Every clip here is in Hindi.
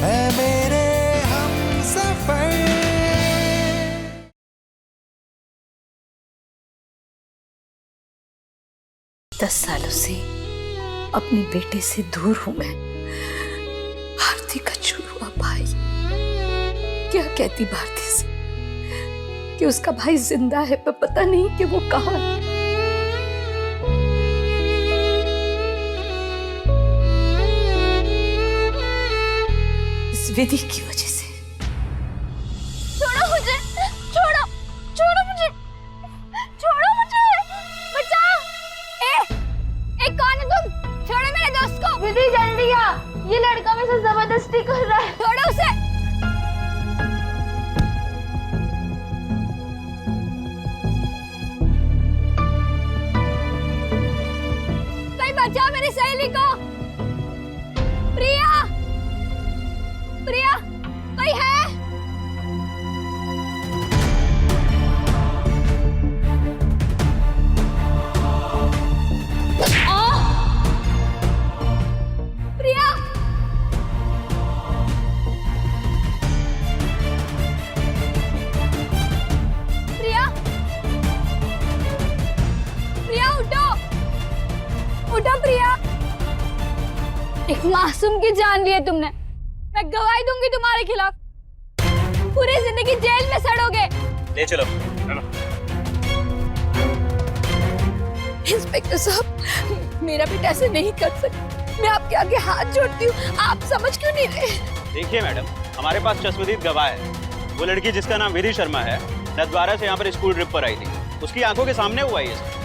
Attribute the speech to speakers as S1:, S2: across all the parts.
S1: है मेरे हमसफर।
S2: 10 सालों से अपने बेटे से दूर हूं मैं। भारती का जुड़वा भाई, क्या कहती भारती से कि उसका भाई जिंदा है, पर पता नहीं कि वो कहाँ है। इस विधि की वजह से।
S3: छोड़ो मुझे, छोड़ो, छोड़ो मुझे, छोड़ो मुझे, बचाओ। ए कौन है तुम? छोड़ो मेरे दोस्त को। विधि जल्दी आ, ये लड़का मुझसे जबरदस्ती कर रहा है। छोड़ो उसे। कोई बचाओ मेरी सहेली को। प्रिया, प्रिया, कोई है? प्रिया, प्रिया, प्रिया उठो, उठो प्रिया। एक मासूम की जान ली है तुमने। मैं गवाही दूंगी तुम्हारे खिलाफ। पूरी जिंदगी जेल में सड़ोगे।
S4: ले चलो।
S2: इंस्पेक्टर साहब, मेरा बेटा ऐसे नहीं कर सकता। मैं आपके आगे हाथ जोड़ती हूँ, आप समझ क्यों नहीं रहे?
S4: देखिए मैडम, हमारे पास चश्मदीद गवाह है। वो लड़की जिसका नाम विधि शर्मा है, नद्वारा से यहाँ पर स्कूल ट्रिप पर आई थी। उसकी आंखों के सामने हुआ ये सब।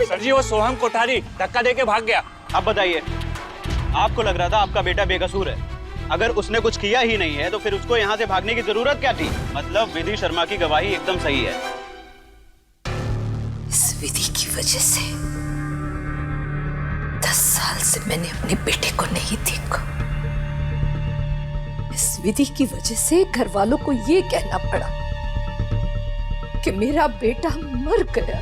S5: सर जी, वो सोहम कोठारी धक्का देके भाग गया।
S4: अब बताइए, आपको लग रहा था आपका बेटा बेकसूर है। अगर उसने कुछ किया ही नहीं है तो फिर उसको यहाँ से भागने की जरूरत क्या थी? मतलब विधि शर्मा की गवाही एकदम सही है।
S2: इस विधि की वजह से 10 साल से मैंने अपने बेटे को नहीं देखा। इस विधि की वजह से घर वालों को ये कहना पड़ा कि मेरा बेटा मर गया।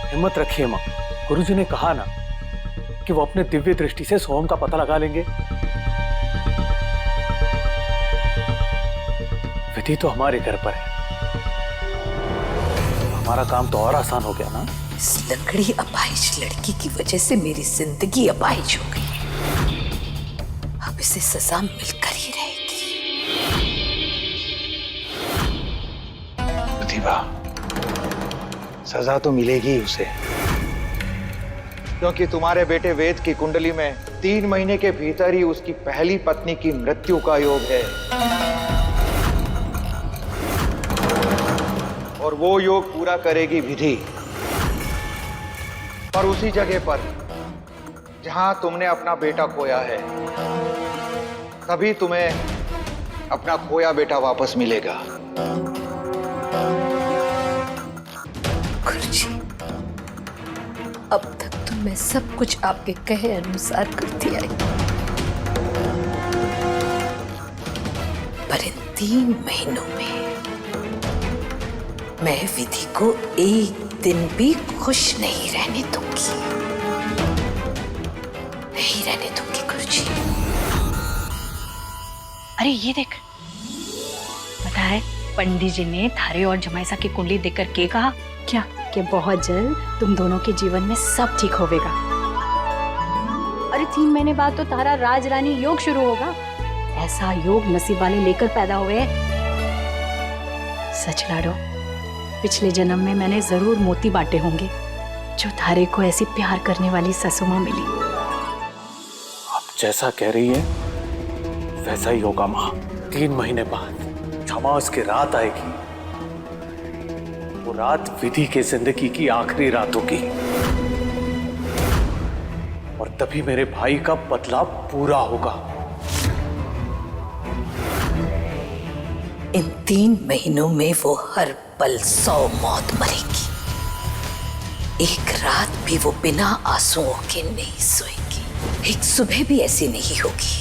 S6: हिम्मत रखिए माँ, गुरुजी ने कहा ना कि वो अपने दिव्य दृष्टि से सोहम का पता लगा लेंगे। विधि तो हमारे घर पर है, हमारा काम तो और आसान हो गया ना।
S2: इस लंगड़ी अपाहिज लड़की की वजह से मेरी जिंदगी अपाहिज हो गई। अब इसे सजा मिलकर ही रहेगी।
S7: प्रतिभा, सजा तो मिलेगी ही उसे, क्योंकि तुम्हारे बेटे वेद की कुंडली में 3 महीने के भीतर ही उसकी पहली पत्नी की मृत्यु का योग है। और वो योग पूरा करेगी विधि। और उसी जगह पर जहां तुमने अपना बेटा खोया है, तभी तुम्हें अपना खोया बेटा वापस मिलेगा।
S2: गुरुजी, अब तक तो मैं सब कुछ आपके कहे अनुसार करती आई, पर इन 3 महीनों में मैं विधि को एक दिन भी खुश नहीं रहने दूंगी। नहीं रहने दूंगी गुरुजी।
S8: अरे ये देख, पता है पंडित जी ने थारे और जमाईसा की कुंडली देखकर के कहा क्या कि बहुत जल्द तुम दोनों के जीवन में सब ठीक होवेगा। अरे 3 महीने बाद तो तारा राज रानी योग शुरू होगा। ऐसा योग नसीब वाले लेकर पैदा हुए। सच लाडो, पिछले जन्म में मैंने जरूर मोती बांटे होंगे जो थारे को ऐसी प्यार करने वाली ससुमा मिली।
S6: आप जैसा कह रही है वैसा ही होगा माँ। 3 महीने बाद छमास की रात आएगी। वो रात विधि के जिंदगी की आखिरी रात होगी, और तभी मेरे भाई का बदलाव पूरा होगा।
S2: इन 3 महीनों में वो हर पल 100 मौत मरेगी। एक रात भी वो बिना आंसुओं के नहीं सोएगी। एक सुबह भी ऐसी नहीं होगी।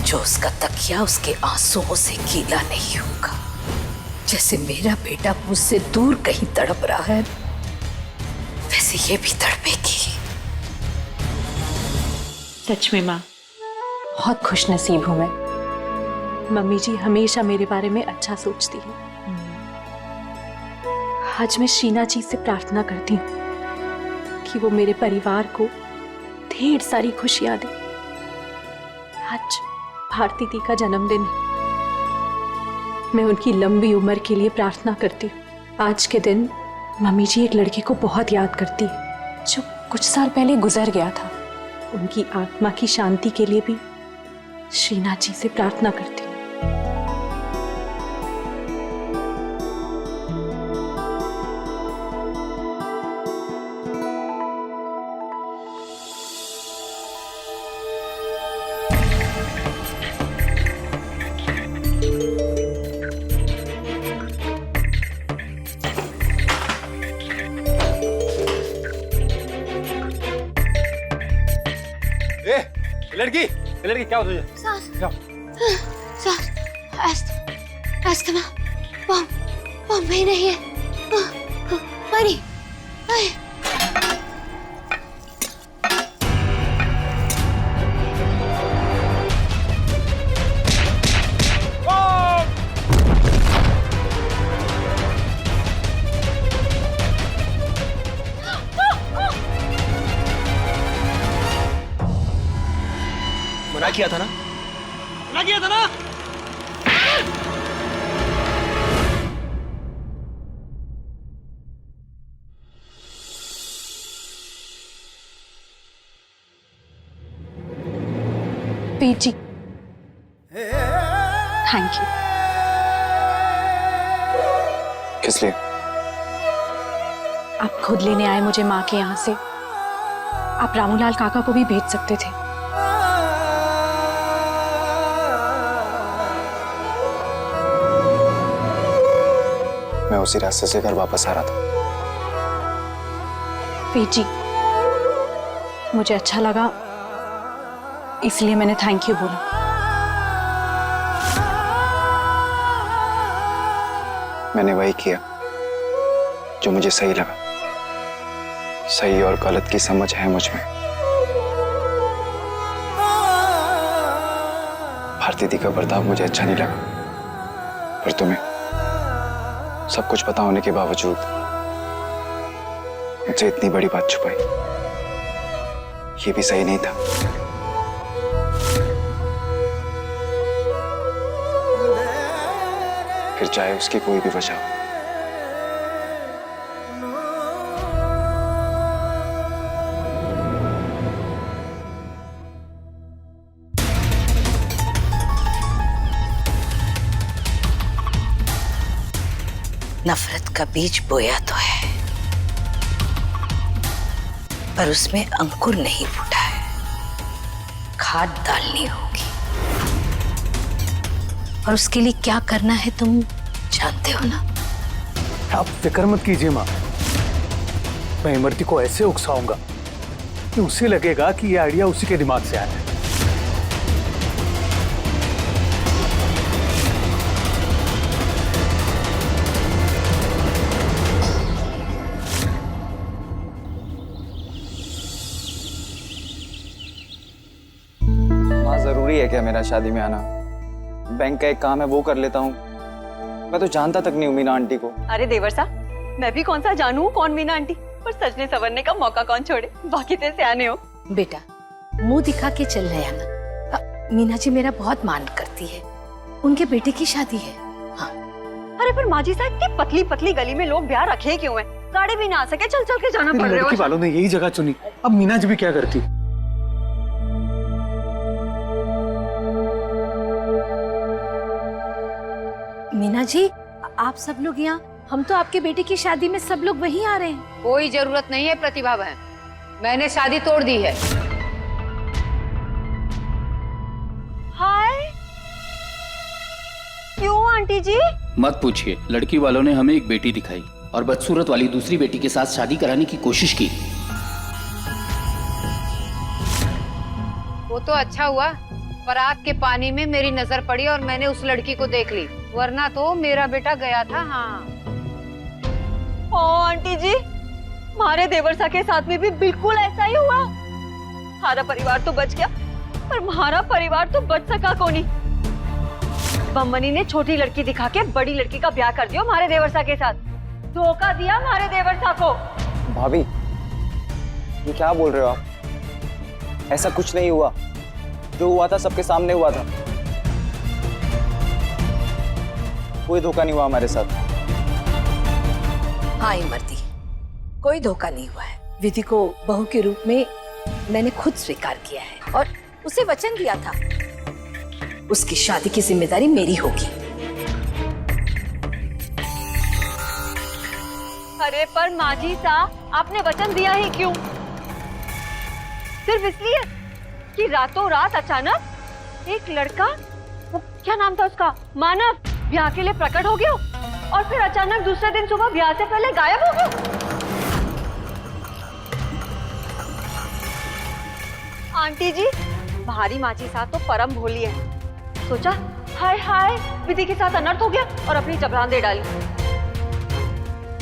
S2: जो उसका तकिया उसके आंसुओं से गीला नहीं होगा। जैसे मेरा बेटा मुझसे दूर कहीं तड़प रहा है, वैसे ये भी तड़पेगी।
S8: सच में माँ, बहुत खुश नसीब हूँ मैं। मम्मी जी हमेशा मेरे बारे में अच्छा सोचती है। आज मैं शीना जी से प्रार्थना करती हूँ कि वो मेरे परिवार को ढेर सारी खुशियां दे। आज भारती दी का जन्मदिन है। मैं उनकी लंबी उम्र के लिए प्रार्थना करती हूँ। आज के दिन मम्मी जी एक लड़के को बहुत याद करती है जो कुछ साल पहले गुजर गया था। उनकी आत्मा की शांति के लिए भी शीना जी से प्रार्थना करती हूँ।
S5: लड़की क्या हो तुझे?
S3: अस्थमा बॉम्बे नहीं है। अरे
S5: मना किया था ना?
S8: पीर जी, थैंक यू।
S9: किस लिए?
S8: आप खुद लेने आए मुझे माँ के यहाँ से। आप रामूलाल काका को भी भेज सकते थे।
S9: मैं उसी रास्ते से घर वापस आ रहा था।
S8: पीर जी, मुझे अच्छा लगा इसलिए मैंने थैंक यू बोला।
S9: मैंने वही किया जो मुझे सही लगा। सही और गलत की समझ है मुझ में। भारती दी का बर्ताव मुझे अच्छा नहीं लगा, पर तुम्हें सब कुछ पता होने के बावजूद मुझसे इतनी बड़ी बात छुपाई, ये भी सही नहीं था। फिर चाहे उसकी कोई भी वजह हो।
S2: नफरत का बीज बोया तो है, पर उसमें अंकुर नहीं फूटा है। खाद डालनी होगी, और उसके लिए क्या करना है तुम जानते हो ना?
S6: आप फिक्र मत कीजिए माँ, मैं इमरती को ऐसे उकसाऊंगा कि उसे लगेगा कि ये आइडिया उसी के दिमाग से आया है।
S9: माँ, जरूरी है क्या मेरा शादी में आना? बैंक का एक काम है वो कर लेता हूँ। मैं तो जानता तक नहीं हूँ मीना आंटी को।
S10: अरे देवर साहब, मैं भी कौन सा जानू कौन मीना आंटी, पर सजने संवरने का मौका कौन छोड़े। बाकी तो सियाने हो।
S2: बेटा, मुंह दिखा के चल रहे आना। मीना जी मेरा बहुत मान करती है, उनके बेटे की शादी है। हाँ।
S10: अरे पर माँ जी साहब, इतनी पतली पतली गली में लोग ब्याह रखे क्यों हैं? गाड़ी भी ना आ सके, चल चल के जाना पड़ रहा है।
S6: लड़की वालों ने यही जगह चुनी, अब मीना जी भी क्या करती?
S2: मीना जी, आप सब लोग यहाँ, हम तो आपके बेटे की शादी में सब लोग वहीं आ रहे हैं।
S11: कोई जरूरत नहीं है प्रतिभा बहन, मैंने शादी तोड़ दी है।
S10: हाय, क्यों आंटी जी?
S12: मत पूछिए, लड़की वालों ने हमें एक बेटी दिखाई और बदसूरत वाली दूसरी बेटी के साथ शादी कराने की कोशिश की।
S11: वो तो अच्छा हुआ पराग के पानी में मेरी नजर पड़ी और मैंने उस लड़की को देख ली, वरना तो मेरा बेटा गया था। हाँ
S10: ओ आंटी जी, हमारे देवरसा के साथ में भी बिल्कुल ऐसा ही हुआ। हमारा परिवार तो बच गया, पर हमारा परिवार तो बच सका को नहीं। बम्मनी ने छोटी लड़की दिखा के बड़ी लड़की का ब्याह कर दिया हमारे देवरसा के साथ। धोखा दिया हमारे देवरसा को।
S9: भाभी, ये क्या बोल रहे हो आप? ऐसा कुछ नहीं हुआ। जो हुआ था सबके सामने हुआ था। कोई धोखा नहीं हुआ हमारे साथ।
S2: हाँ इमरती, कोई धोखा नहीं हुआ है। विधि को बहू के रूप में मैंने खुद स्वीकार किया है और उसे वचन दिया था उसकी शादी की जिम्मेदारी मेरी होगी।
S10: अरे पर माजी साहब, आपने वचन दिया ही क्यों? सिर्फ इसलिए कि रातों रात अचानक एक लड़का, वो क्या नाम था उसका, मानव, ब्याह के लिए प्रकट हो गया और फिर अचानक दूसरे दिन सुबह ब्याह से पहले गायब हो गया। आंटी जी, भारी माची साहब तो परम भोली है। सोचा हाय हाय विधि के साथ अनर्थ हो गया और अपनी जबरान दे डाली।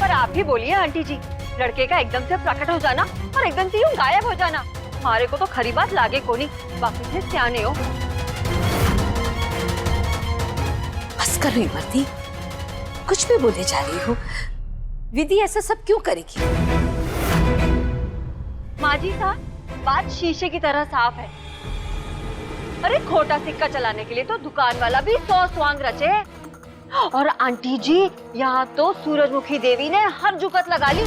S10: पर आप भी बोलिए आंटी जी, लड़के का एकदम से प्रकट हो जाना और एकदम से यूं गायब हो जाना, हमारे को तो खरी बात लागे को नहीं। बाकी से सियाने हो।
S2: बस करो इमरती, कुछ भी बोले जा रही हो। विधि ऐसा सब क्यों करेगी?
S10: माजी साहब, बात शीशे की तरह साफ है। अरे खोटा सिक्का चलाने के लिए तो दुकान वाला भी 100 स्वांग रचे। और आंटी जी, यहाँ तो सूरजमुखी देवी ने हर जुगत लगा ली।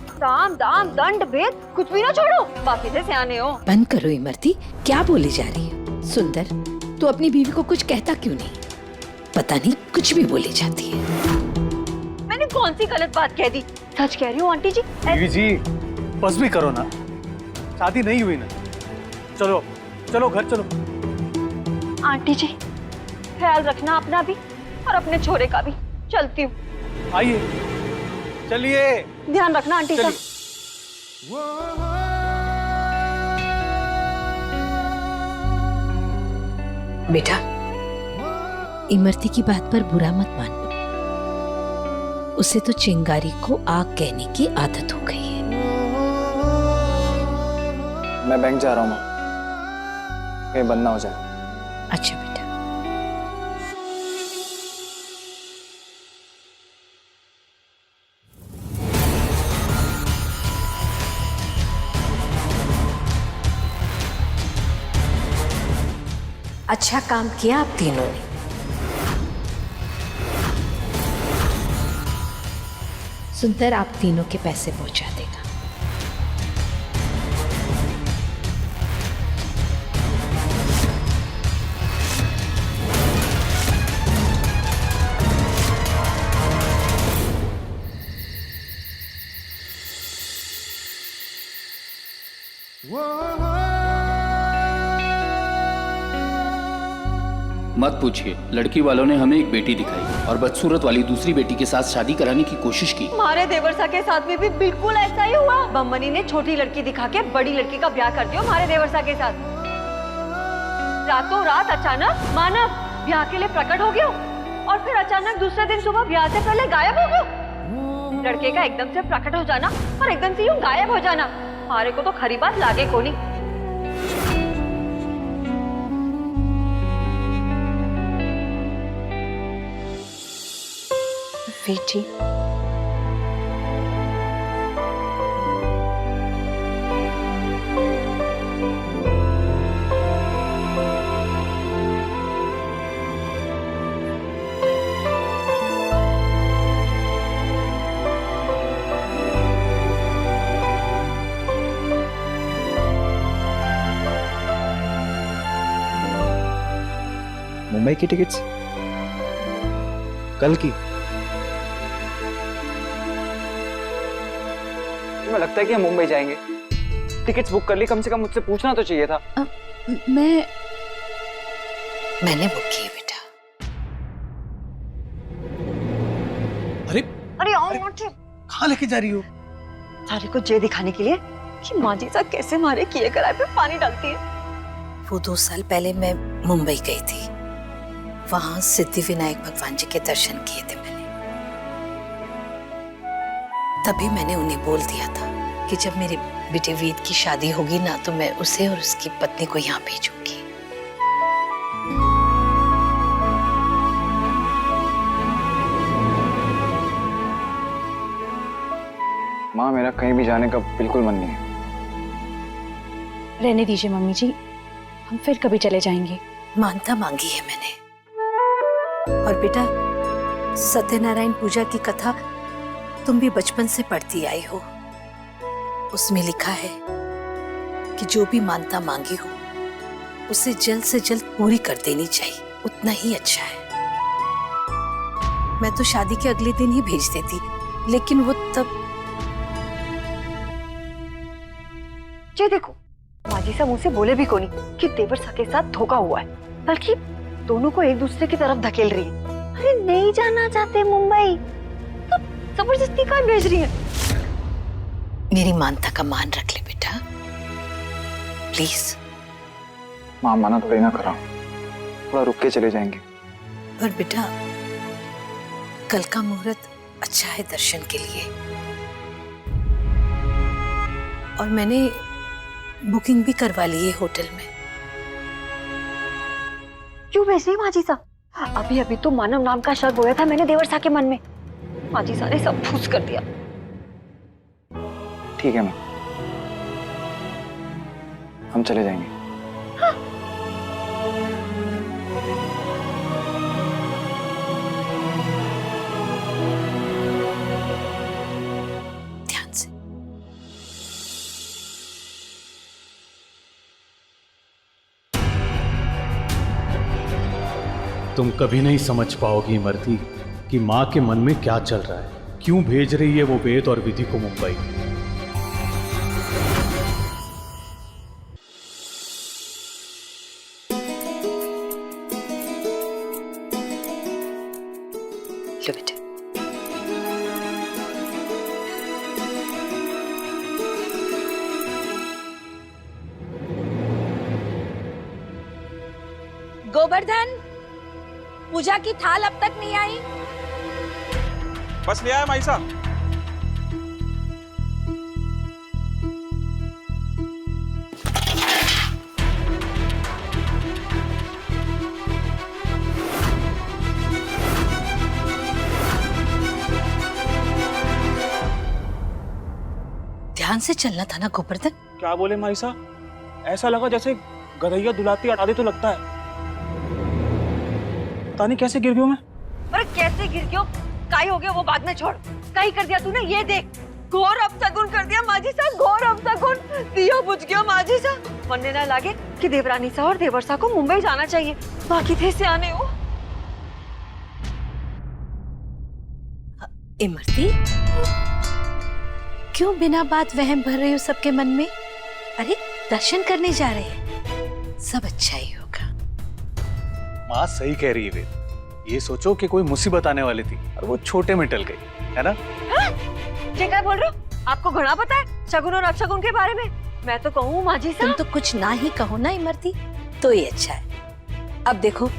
S10: साम दाम दंड भेद कुछ भी ना छोड़ो, बाकी से सियाने हो।
S2: बंद करो इमरती, क्या बोली जा रही है? सुंदर, तू अपनी बीवी को कुछ कहता क्यों नहीं? पता नहीं कुछ भी बोली जाती है।
S10: मैंने कौन सी गलत बात कह दी? सच कह रही हूँ आंटी जी।
S6: बीवी जी, बस भी करो ना, शादी नहीं हुई ना। चलो चलो घर चलो।
S10: आंटी जी, ख्याल रखना अपना भी और अपने छोरे का भी। चलती हूँ।
S6: आइए, चलिए।
S10: ध्यान रखना आंटी साहब।
S2: बेटा, इमरती की बात पर बुरा मत मान। उसे तो चिंगारी को आग कहने की आदत हो गई है।
S9: मैं बैंक जा रहा हूँ माँ, कहीं बंद ना हो जाए।
S2: अच्छा बेटा। अच्छा काम किया आप तीनों ने। सुंदर आप तीनों के पैसे पहुंचा देगा।
S12: मत पूछिए, लड़की वालों ने हमें एक बेटी दिखाई और बदसूरत वाली दूसरी बेटी के साथ शादी कराने की कोशिश की।
S10: हमारे देवरसा के साथ में भी बिल्कुल ऐसा ही हुआ। बम्मनी ने छोटी लड़की दिखा के बड़ी लड़की का ब्याह कर दिया हमारे देवरसा के साथ। रातों रात अचानक मानव ब्याह के लिए प्रकट हो गया और फिर अचानक दूसरे दिन सुबह ब्याह से पहले गायब हो गया। लड़के का एकदम से प्रकट हो जाना और एकदम से यूं गायब हो जाना, हमारे को तो खरी बात लागे को नहीं।
S8: बेटी,
S9: मुंबई की टिकट्स कल की। तुम्हें लगता है कि हम मुंबई जाएंगे? टिकट्स बुक कर ली, कम से कम मुझसे पूछना तो चाहिए था।
S2: मैंने बुक की है बेटा।
S6: अरे
S10: अरे
S6: कहाँ लेके जा रही हो?
S10: सारे को ये दिखाने के लिए कि माँ जी साहब कैसे हमारे किए कराए पे पानी डालती है।
S2: वो 2 साल पहले मैं मुंबई गई थी। वहां सिद्धिविनायक भगवान जी के दर्शन किए थे मैंने। तभी मैंने उन्हें बोल दिया था कि जब मेरे बेटे वेद की शादी होगी ना, तो मैं उसे और उसकी पत्नी को यहाँ भेजूंगी।
S9: माँ, मेरा कहीं भी जाने का बिल्कुल मन नहीं है।
S8: रहने दीजिए मम्मी जी, हम फिर कभी चले जाएंगे।
S2: मानता मांगी है मैंने। और बेटा, सत्यनारायण पूजा की कथा तुम भी बचपन से पढ़ती आई हो। उसमें लिखा है कि जो भी मानता मांगी हो उसे जल्द से जल्द पूरी कर देनी चाहिए, उतना ही अच्छा है। मैं तो शादी के अगले दिन ही भेज देती, लेकिन वो तब।
S10: ये देखो, माजी साहब मुझसे बोले भी कोनी कि देवर के साथ धोखा हुआ है, बल्कि दोनों को एक दूसरे की तरफ धकेल रही है। अरे नहीं जाना चाहते मुंबई तो जबरदस्ती कहाँ भेज रही है?
S2: मेरी मानता का मान रख ले बेटा, प्लीज।
S9: माँ, माना थोड़ी ना करा, थोड़ा रुक के चले जाएंगे।
S2: पर बेटा, कल का मुहूर्त अच्छा है दर्शन के लिए, और मैंने बुकिंग भी करवा ली है होटल में।
S10: क्यों भेज रही माजी साहब? अभी अभी तो मानव नाम का शक बोया था मैंने देवर साहब के मन में। माजी साहब ने सब फूस कर दिया।
S9: ठीक है माँ, हम चले जाएंगे।
S2: ध्यान से।
S6: तुम कभी नहीं समझ पाओगी इमरती कि माँ के मन में क्या चल रहा है, क्यों भेज रही है वो वेद और विधि को मुंबई।
S2: लो बेटा।
S3: गोवर्धन, पूजा की थाल अब तक नहीं आई।
S5: बस ले आया माई साहब।
S2: ध्यान से चलना था ना गोवर्धन।
S5: क्या बोले माई साहब? ऐसा लगा जैसे गधैया दुलाती आधे तो लगता है। पता नहीं कैसे गिर गया मैं।
S10: अरे कैसे गिर गयो, काई हो गया वो बाद में छोड़। काई कर दिया तूने, ये देख। घोर अपशगुन कर दिया माजी साहब, घोर अपशगुन। दिया बुझ गया माजी साहब। मनने ना लागे कि देवरानी साहब और देवर साहब को मुंबई जाना चाहिए, बाकी थे से आने हो।
S2: इमरती, क्यों बिना बात वहम भर रही हो सबके मन में? अरे दर्शन करने जा रहे हैं, सब अच्छा ही होगा।
S6: माँ सही कह रही है वेद। ये सोचो कि कोई मुसीबत आने वाली थी और वो छोटे में टल गई, है ना?
S10: ये क्या बोल रहे हो? आपको घना पता है शगुन और अपशगुन के बारे में? मैं तो कहूँ माजी साहब।
S2: तुम तो कुछ ना ही कहो ना इमरती, तो ये अच्छा है। अब देखो,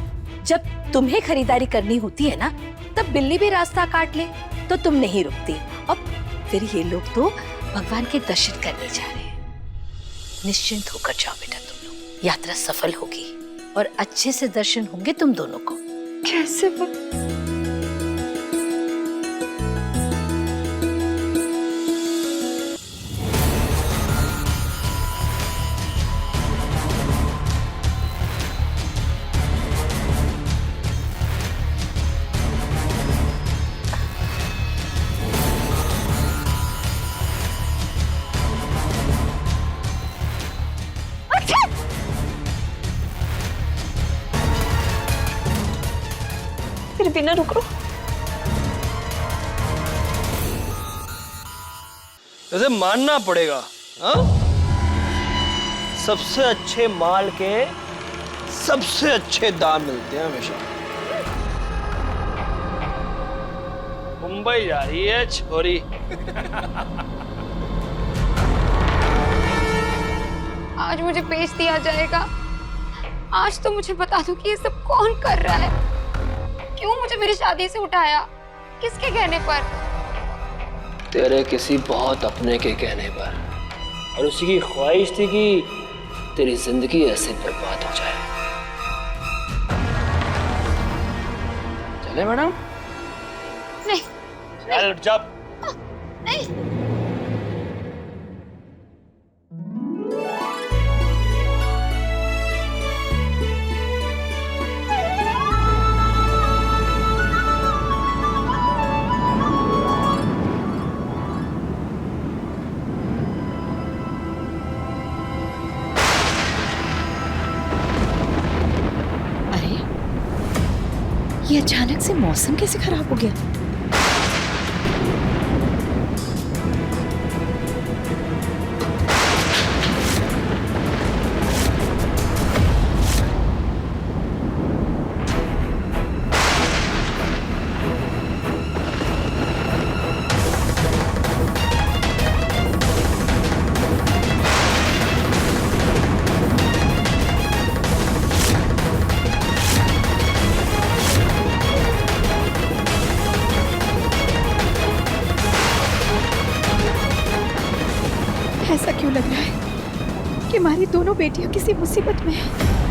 S2: जब तुम्हें खरीदारी करनी होती है ना, तब बिल्ली भी रास्ता काट ले तो तुम नहीं रुकती। अब फिर ये लोग तो भगवान के दर्शन करने जा रहे हैं। निश्चिंत होकर जाओ बेटा, तुम लोग। यात्रा सफल होगी और अच्छे से दर्शन होंगे तुम दोनों को।
S10: कैसे फिर बिना रुक रो।
S13: वैसे मानना पड़ेगा, हाँ? सबसे अच्छे माल के सबसे अच्छे दाम मिलते हैं हमेशा। मुंबई जा रही है छोरी।
S3: आज मुझे पेश दिया जाएगा आज तो मुझे बता दो कि ये सब कौन कर रहा है? क्यों मुझे मेरी शादी से उठाया? किसके कहने पर?
S13: तेरे किसी बहुत अपने के कहने पर, और उसी की ख्वाहिश थी कि तेरी जिंदगी ऐसे बर्बाद हो जाए। चले मैडम?
S3: नहीं,
S4: चल उठ जा।
S3: नहीं।
S2: ये अचानक से मौसम कैसे खराब हो गया? ऐसा क्यों लग रहा है कि हमारी दोनों बेटियां किसी मुसीबत में हैं?